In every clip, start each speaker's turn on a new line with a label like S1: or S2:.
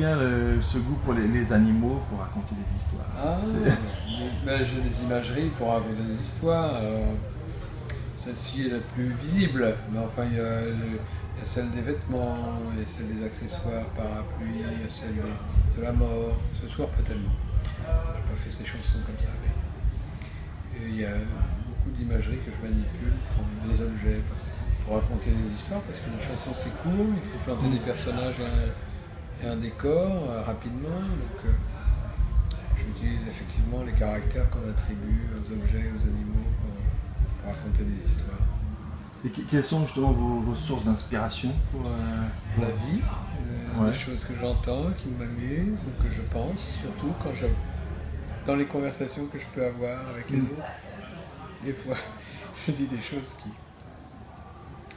S1: vient ce goût pour les animaux, pour raconter des histoires?
S2: Ah, j'ai des imageries pour raconter des histoires. Celle-ci est la plus visible, mais enfin il y a celle des vêtements, il y a celle des accessoires, parapluies, il y a celle de la mort. Ce soir pas tellement. Je n'ai pas fait ces chansons comme ça. Mais il y a beaucoup d'imageries que je manipule pour les objets, pour raconter des histoires, parce qu'une chanson c'est court, il faut planter des personnages et un décor rapidement. Donc j'utilise effectivement les caractères qu'on attribue aux objets, aux animaux pour raconter des histoires.
S1: Et quelles sont justement vos sources d'inspiration pour
S2: la vie, des choses que j'entends, qui m'amusent, ou que je pense, surtout dans les conversations que je peux avoir avec les autres. Des fois, je dis des choses qui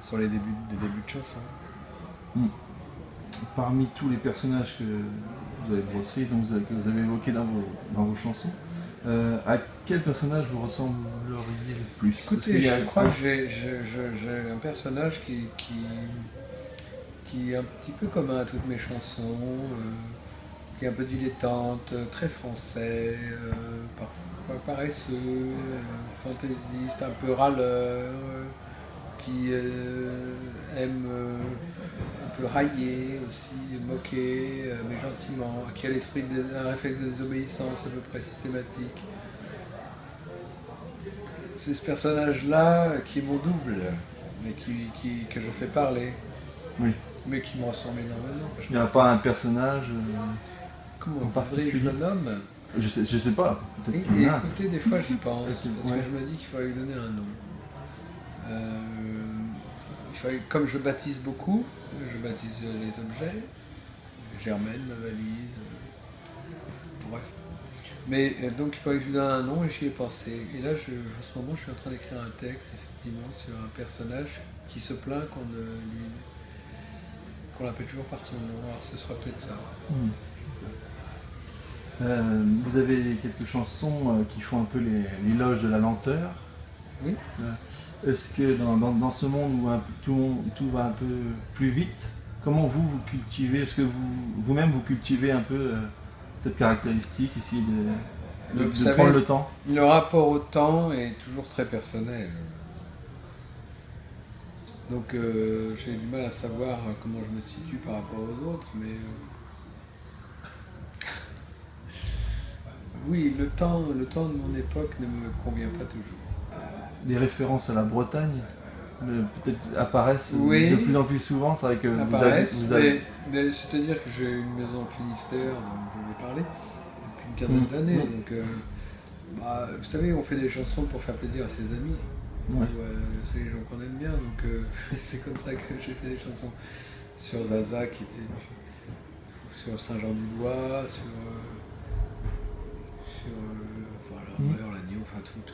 S2: sont des débuts de chansons.
S1: Parmi tous les personnages que vous avez brossés, que vous avez évoqués dans vos chansons, à quel personnage vous ressembleriez le plus?
S2: Écoutez, je crois que j'ai un personnage qui est un petit peu commun à toutes mes chansons, qui est un peu dilettante, très français, parfois paresseux, fantaisiste, un peu râleur, qui aime un peu railler aussi, moquer, mais gentiment, qui a un réflexe de désobéissance à peu près systématique. C'est ce personnage-là qui est mon double, mais que je fais parler, mais qui me ressemble énormément.
S1: Il n'y a pas un personnage
S2: comment on voudrait que je le nomme?
S1: Je sais pas.
S2: Et écoutez, des fois j'y pense, parce que je me dis qu'il faudrait lui donner un nom. Comme je baptise beaucoup, je baptise les objets, Germaine, ma valise, bref. Mais donc il faudrait que je lui donne un nom et j'y ai pensé. Et là, en ce moment, je suis en train d'écrire un texte, effectivement, sur un personnage qui se plaint qu'on l'appelle toujours par son nom. Alors ce sera peut-être ça.
S1: Vous avez quelques chansons qui font un peu l'éloge de la lenteur.
S2: Oui.
S1: Est-ce que dans ce monde où tout va un peu plus vite, comment vous cultivez, est-ce que vous-même vous cultivez un peu cette caractéristique ici de prendre le temps?
S2: Le rapport au temps est toujours très personnel. Donc j'ai du mal à savoir comment je me situe par rapport aux autres, mais oui, le temps de mon époque ne me convient pas toujours.
S1: Des références à la Bretagne peut-être apparaissent de plus en plus souvent. C'est vrai que
S2: mais c'est-à-dire que j'ai une maison au Finistère dont je vais parler depuis une quinzaine d'années. Donc, vous savez, on fait des chansons pour faire plaisir à ses amis. C'est les gens qu'on aime bien. Donc c'est comme ça que j'ai fait des chansons sur Zaza, sur Saint-Jean-du-Lois, sur l'agneau, enfin toutes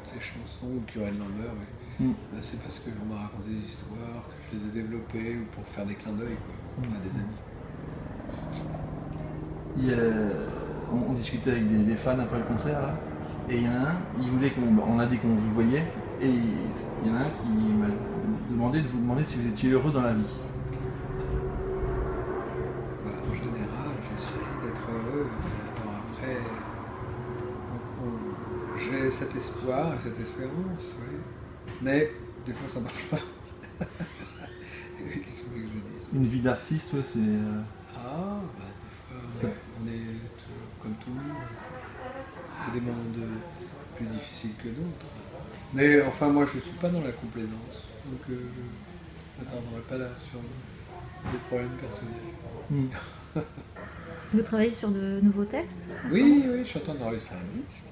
S2: ces chansons, ou Curel Lambert. Là, c'est parce que on m'a raconté des histoires, que je les ai développées, ou pour faire des clins d'œil à des amis.
S1: On discutait avec des fans après le concert là, et il y en a un, on a dit qu'on vous voyait, et il y en a un qui m'a demandé de vous demander si vous étiez heureux dans la vie.
S2: En général, j'essaie d'être heureux. Alors après, j'ai cet espoir et cette espérance, oui. Mais des fois ça marche pas. Qu'est-ce que vous voulez que je dise?
S1: Une vie d'artiste, c'est...
S2: des fois, on est comme tout le monde. Il y a des moments plus difficiles que d'autres. Mais enfin, moi je ne suis pas dans la complaisance. Donc je ne m'attarderai pas là sur des problèmes personnels.
S3: Vous travaillez sur de nouveaux textes?
S2: Oui, je suis en train d'enregistrer un disque.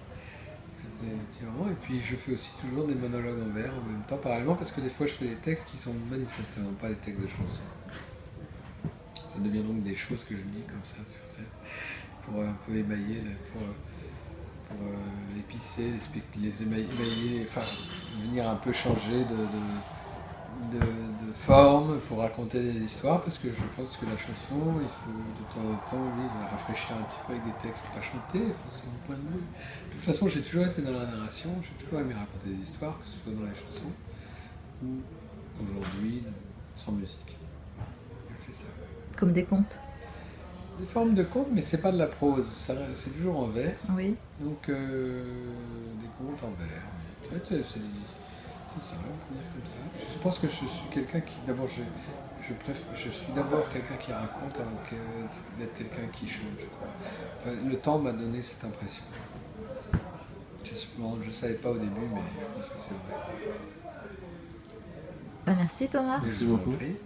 S2: Et puis je fais aussi toujours des monologues en vers en même temps, parallèlement, parce que des fois je fais des textes qui sont manifestement pas des textes de chansons. Ça devient donc des choses que je dis comme ça sur scène, pour un peu émailler, pour épicer, les émailler, enfin venir un peu changer de forme pour raconter des histoires, parce que je pense que la chanson, il faut de temps en temps la rafraîchir un petit peu avec des textes pas chantés, c'est mon point de vue. De toute façon, j'ai toujours été dans la narration, j'ai toujours aimé raconter des histoires, que ce soit dans les chansons ou aujourd'hui sans musique. Je fais ça.
S3: Comme des contes?
S2: Des formes de contes, mais c'est pas de la prose, c'est toujours en vers.
S3: Oui.
S2: Donc, des contes en vers. En fait, c'est ça, on peut dire comme ça. Je pense que je suis quelqu'un qui, d'abord, je suis d'abord quelqu'un qui raconte avant d'être quelqu'un qui chante, je crois. Enfin, le temps m'a donné cette impression. Je ne savais pas au début, mais je pense que c'est vrai.
S3: Merci Thomas.
S2: Mais je vous en prie.